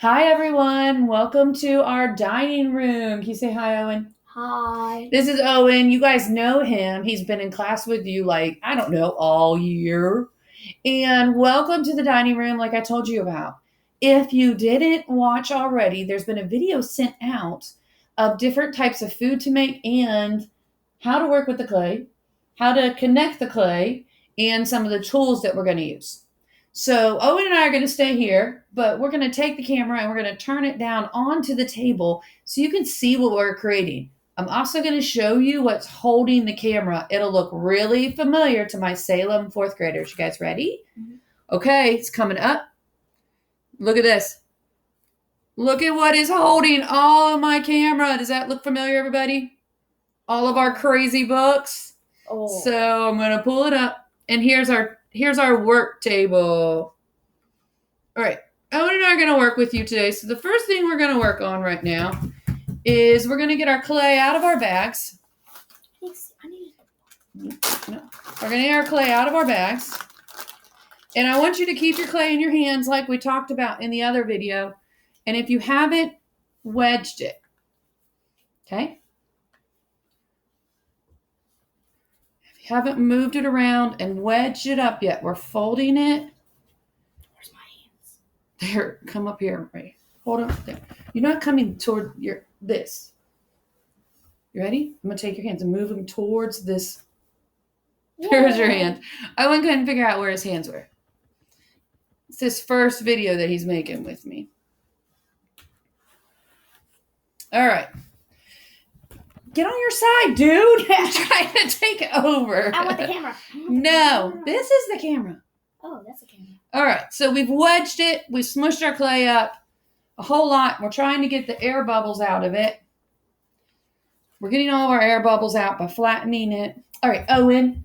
Hi, everyone. Welcome to our dining room. Can you say hi, Owen? Hi. This is Owen. You guys know him. He's been in class with you, all year. And welcome to the dining room, like I told you about. If you didn't watch already, there's been a video sent out of different types of food to make and how to work with the clay, how to connect the clay, and some of the tools that we're going to use. So Owen and I are going to stay here, but we're going to take the camera and we're going to turn it down onto the table so you can see what we're creating. I'm also going to show you what's holding the camera. It'll look really familiar to my Salem fourth graders. You guys ready? Mm-hmm. Okay, it's coming up. Look at this. Look at what is holding all of my camera. Does that look familiar, everybody? All of our crazy books. Oh. So I'm going to pull it up. And here's our work table. All right. Owen and I are going to work with you today. So the first thing we're going to work on right now is we're going to get our clay out of our bags. We're going to get our clay out of our bags. And I want you to keep your clay in your hands like we talked about in the other video. And if you haven't, wedged it. Okay? If you haven't moved it around and wedged it up yet, we're folding it. Where's my hands? There, come up here. Right. Hold on. There. You're not coming toward this. You ready? I'm going to take your hands and move them towards this. Whoa. There's your hand. Owen couldn't figure out where his hands were. It's his first video that he's making with me. All right. Get on your side, dude. Trying to take it over. I want the camera. No, this is the camera. Oh, that's the camera. All right. So we've wedged it. We've smushed our clay up a whole lot. We're trying to get the air bubbles out of it. We're getting all of our air bubbles out by flattening it. All right, Owen,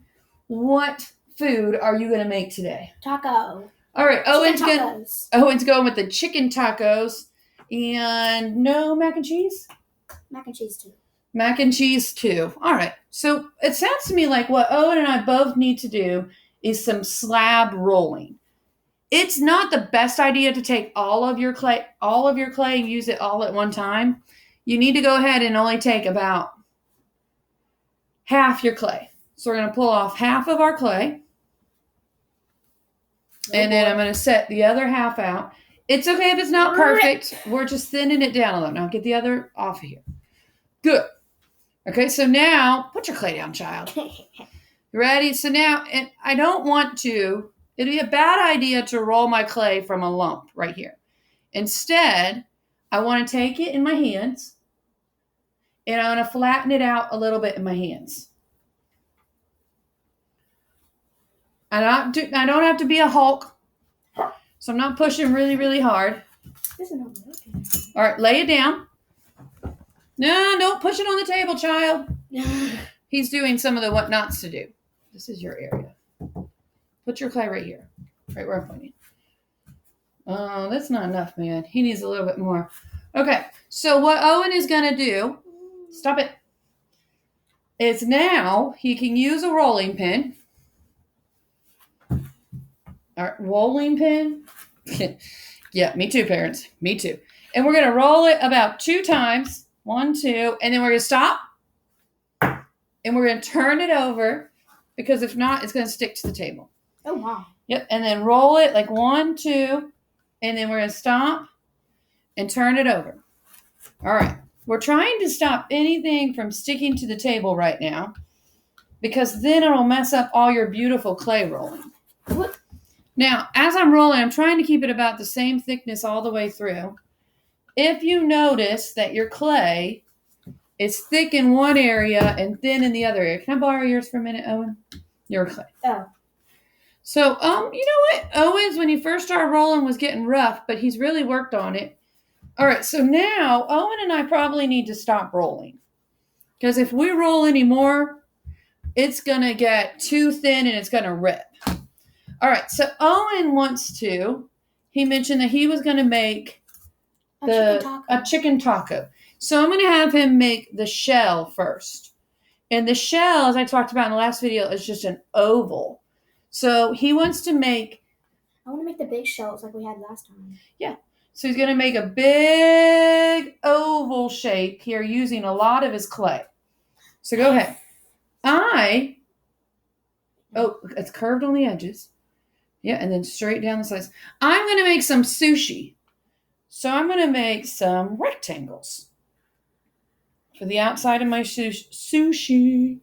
what food are you going to make today? Taco. All right, Owen's going with the chicken tacos. And no mac and cheese? Mac and cheese too. Mac and cheese too. All right. So it sounds to me like what Owen and I both need to do is some slab rolling. It's not the best idea to take all of your clay and use it all at one time. You need to go ahead and only take about half your clay. So we're going to pull off half of our clay. And then I'm going to set the other half out. It's okay if it's not perfect. We're just thinning it down a little. Now get the other off of here. Good. Okay, so now put your clay down, child. You ready? So now, and I don't want to, it'd be a bad idea to roll my clay from a lump right here. Instead, I want to take it in my hands and I want to flatten it out a little bit in my hands. I don't have to be a Hulk, so I'm not pushing really, really hard. All right, lay it down. No, don't push it on the table, child. He's doing some of the what nots to do. This is your area. Put your clay right here, right where I'm pointing. Oh, that's not enough, man. He needs a little bit more. Okay, so what Owen is going to do, stop it, is now he can use a rolling pin. All right, rolling pin. Yeah, me too, parents. Me too. And we're going to roll it about 2 times. 1, 2. And then we're going to stop. And we're going to turn it over. Because if not, it's going to stick to the table. Oh, wow. Yep. And then roll it like 1, 2. And then we're going to stop. And turn it over. All right. We're trying to stop anything from sticking to the table right now. Because then it'll mess up all your beautiful clay rolling. What? Now, as I'm rolling, I'm trying to keep it about the same thickness all the way through. If you notice that your clay is thick in one area and thin in the other area. Can I borrow yours for a minute, Owen? Your clay. Oh. So, you know what? Owen's, when he first started rolling, was getting rough, but he's really worked on it. All right, so now Owen and I probably need to stop rolling. Because if we roll anymore, it's going to get too thin and it's going to rip. All right, so Owen he mentioned that he was going to make a chicken taco. So I'm going to have him make the shell first. And the shell, as I talked about in the last video, is just an oval. So he wants to make... I want to make the big shells like we had last time. Yeah. So he's going to make a big oval shape here using a lot of his clay. So go ahead. It's curved on the edges. Yeah, and then straight down the sides. I'm going to make some sushi. So I'm going to make some rectangles for the outside of my sushi.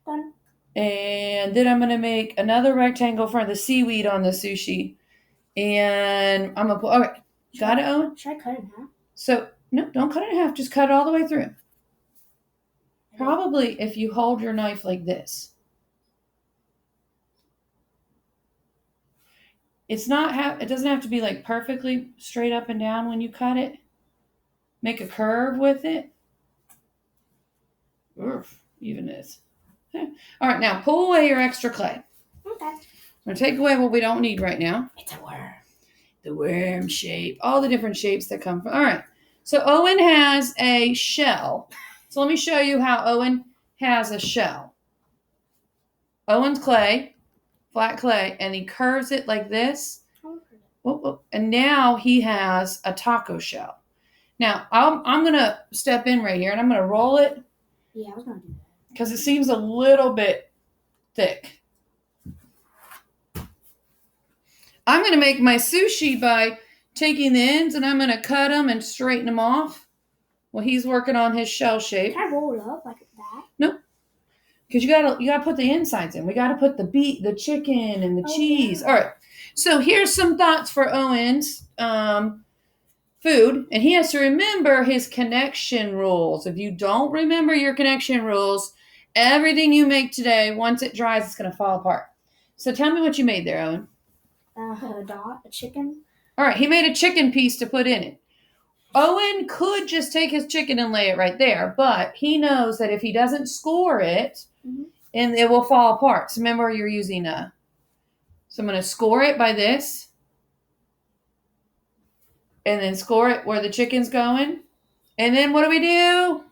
Done. And then I'm going to make another rectangle for the seaweed on the sushi. And I'm going to put, all right, got it, Owen? Should I cut it in half? So, no, don't cut it in half. Just cut it all the way through. Probably if you hold your knife like this. It doesn't have to be like perfectly straight up and down when you cut it. Make a curve with it. Oof, even is. All right, now pull away your extra clay. Okay. I'm going to take away what we don't need right now. It's a worm. The worm shape. All the different shapes that come from. All right. So Owen has a shell. So let me show you how Owen has a shell. Owen's clay, flat clay, and he curves it like this. And now he has a taco shell. Now, I'm going to step in right here, and I'm going to roll it. Yeah, I was going to do that. Because it seems a little bit thick. I'm going to make my sushi by taking the ends, and I'm going to cut them and straighten them off while he's working on his shell shape. Can I roll it up like that? No. Because you gotta put the insides in. We got to put the chicken and the cheese. Yeah. All right. So here's some thoughts for Owen's food. And he has to remember his connection rules. If you don't remember your connection rules, everything you make today, once it dries, it's going to fall apart. So tell me what you made there, Owen. A chicken. All right. He made a chicken piece to put in it. Owen could just take his chicken and lay it right there, but he knows that if he doesn't score it, and it will fall apart. So remember, you're using so I'm going to score it by this. And then score it where the chicken's going. And then what do? You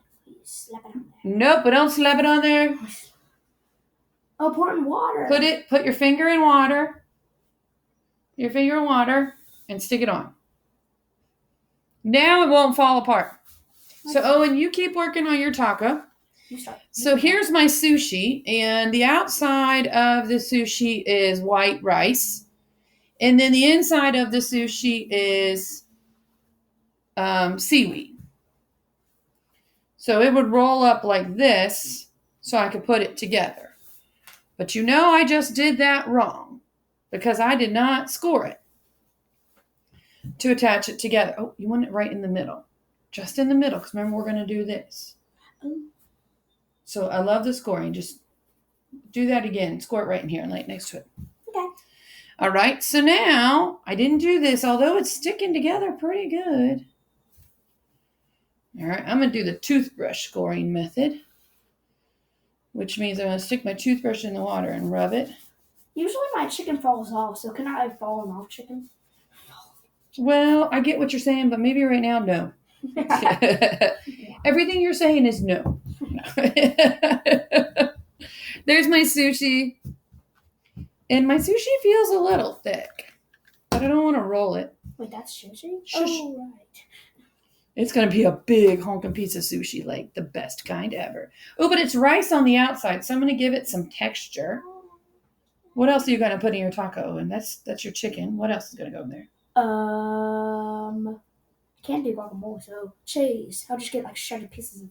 slap it on there. Nope, but don't slap it on there. Oh, pour it in water. Put your finger in water. Your finger in water and stick it on. Now it won't fall apart. So Owen, you keep working on your taco. You start. So here's my sushi, and the outside of the sushi is white rice. And then the inside of the sushi is seaweed. So it would roll up like this so I could put it together. But I just did that wrong because I did not score it to attach it together. Oh, you want it right in the middle. Just in the middle, because remember we're going to do this. So I love the scoring. Just do that again. Score it right in here and lay it next to it. Okay. All right. So now I didn't do this, although it's sticking together pretty good. All right. I'm going to do the toothbrush scoring method, which means I'm going to stick my toothbrush in the water and rub it. Usually my chicken falls off, so can I have fallen off chicken? Well, I get what you're saying, but maybe right now, no. Everything you're saying is no. There's my sushi. And my sushi feels a little thick, but I don't want to roll it. Wait, that's sushi? Shush. Oh, right. It's going to be a big honking piece of sushi, like the best kind ever. Oh, but it's rice on the outside, so I'm going to give it some texture. What else are you going to put in your taco? And that's your chicken. What else is going to go in there? Can't do guacamole, so cheese. I'll just get like shredded pieces of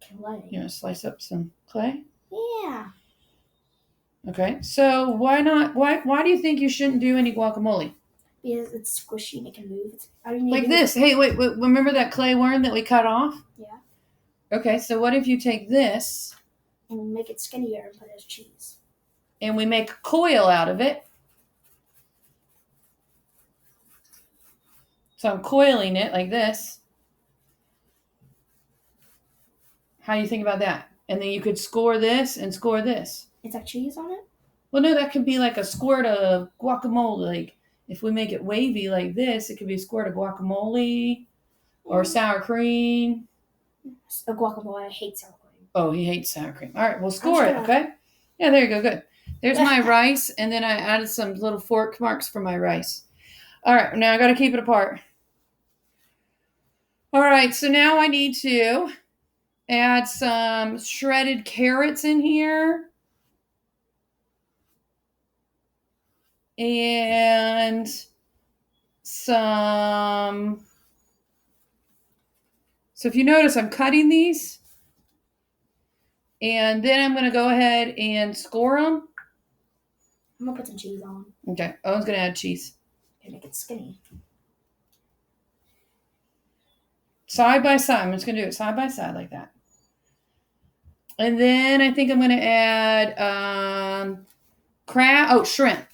clay. You want to slice up some clay? Yeah. Okay, so why not? Why do you think you shouldn't do any guacamole? Because it's squishy and it can move. Like this. Hey, wait, remember that clay worm that we cut off? Yeah. Okay, so what if you take this and make it skinnier and put it as cheese? And we make a coil out of it. So I'm coiling it like this. How do you think about that? And then you could score this and score this. It's like cheese on it? Well, no, that could be like a squirt of guacamole. Like if we make it wavy like this, it could be a squirt of guacamole or sour cream. A guacamole. I hate sour cream. Oh, he hates sour cream. All right, we'll score it, okay? Yeah, there you go. Good. There's my rice, and then I added some little fork marks for my rice. All right, now I got to keep it apart. All right, so now I need to add some shredded carrots in here. And some. So if you notice, I'm cutting these. And then I'm going to go ahead and score them. I'm gonna put some cheese on. Okay, Owen's going to add cheese. To make it skinny. Side by side. I'm just going to do it side by side like that. And then I think I'm going to add shrimp.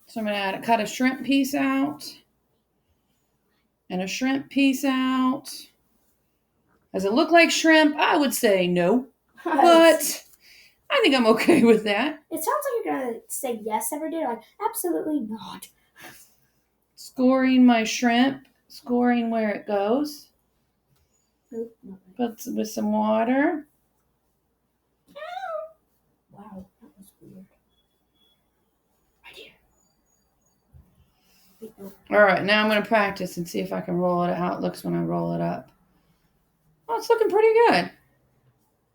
So I'm going to cut a shrimp piece out. And a shrimp piece out. Does it look like shrimp? I would say no. But I think I'm okay with that. It sounds like you're gonna say yes every day. Like, absolutely not. Scoring my shrimp. Scoring where it goes. Nope, not right. But with some water. Wow, that was weird. Right here. Wait, no. All right, now I'm going to practice and see if I can roll it, how it looks when I roll it up. Oh, it's looking pretty good.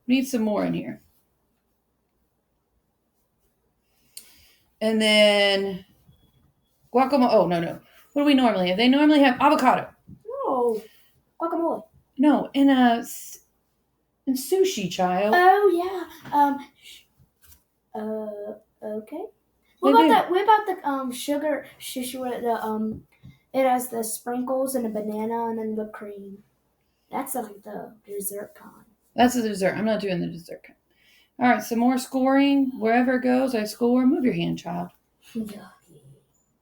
Need some more in here. And then guacamole. Oh, no. What do we normally have? They normally have avocado. No. Guacamole. No, in sushi, child. Oh yeah. Okay. What about the sugar where the it has the sprinkles and a banana and then whipped cream. That's like the dessert kind. That's the dessert. I'm not doing the dessert kind. All right, some more scoring. Wherever it goes, I score. Move your hand, child. Yucky.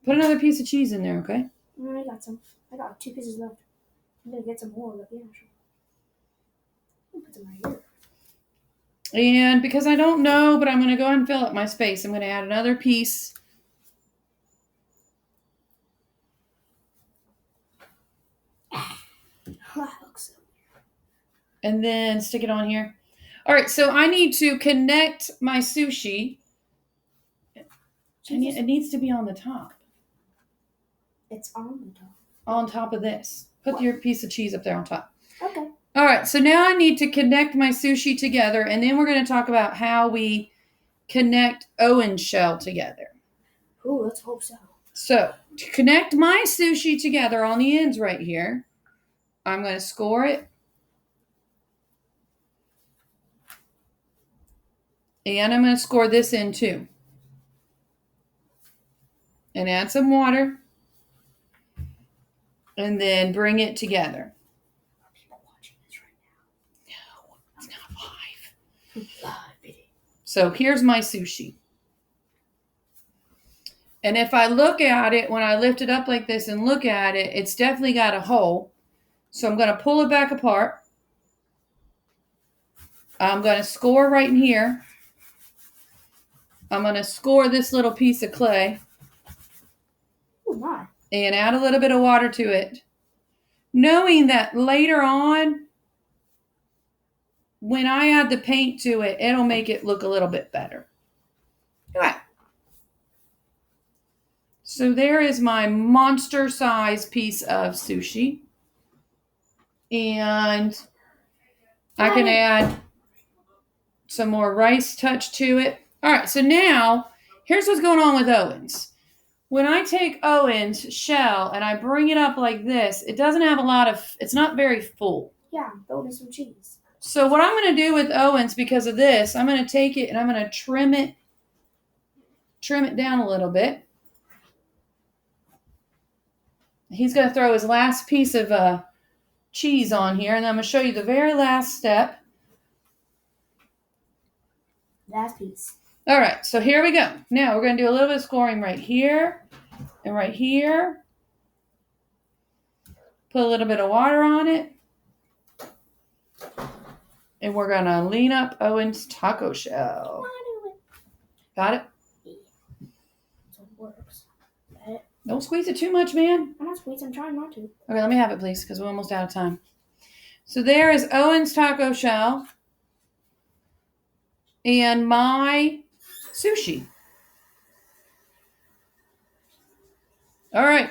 Put another piece of cheese in there, okay? I got some. I got 2 pieces left. I'm gonna get some more, but yeah, sure. I'll put some right here. And because I don't know, but I'm going to go ahead and fill up my space, I'm going to add another piece. That looks so weird. And then stick it on here. All right, so I need to connect my sushi. It needs to be on the top. It's on the top. On top of this. Put your piece of cheese up there on top. Okay. All right, so now I need to connect my sushi together, and then we're going to talk about how we connect Owen's shell together. Ooh, let's hope so. So, to connect my sushi together on the ends right here, I'm going to score it. And I'm going to score this in too. And add some water. And then bring it together. Are people watching this right No, it's not live. now? So here's my sushi. And if I look at it, when I lift it up like this and look at it, it's definitely got a hole. So I'm going to pull it back apart. I'm going to score right in here. I'm going to score this little piece of clay. Oh my. And add a little bit of water to it. Knowing that later on, when I add the paint to it, it'll make it look a little bit better. All right. So there is my monster size piece of sushi. And I can add some more rice touch to it. All right, so now here's what's going on with Owen's. When I take Owen's shell and I bring it up like this, it doesn't have a lot of, it's not very full. Yeah, throw in some cheese. So what I'm going to do with Owen's because of this, I'm going to take it and I'm going to trim it down a little bit. He's going to throw his last piece of cheese on here, and I'm going to show you the very last step. Last piece. All right, so here we go. Now we're going to do a little bit of scoring right here and right here. Put a little bit of water on it. And we're going to lean up Owen's taco shell. Got it? Yeah. So it works. Got it? Don't squeeze it too much, man. I'm not squeezing. I'm trying not to. Okay, let me have it, please, because we're almost out of time. So there is Owen's taco shell and my sushi. All right.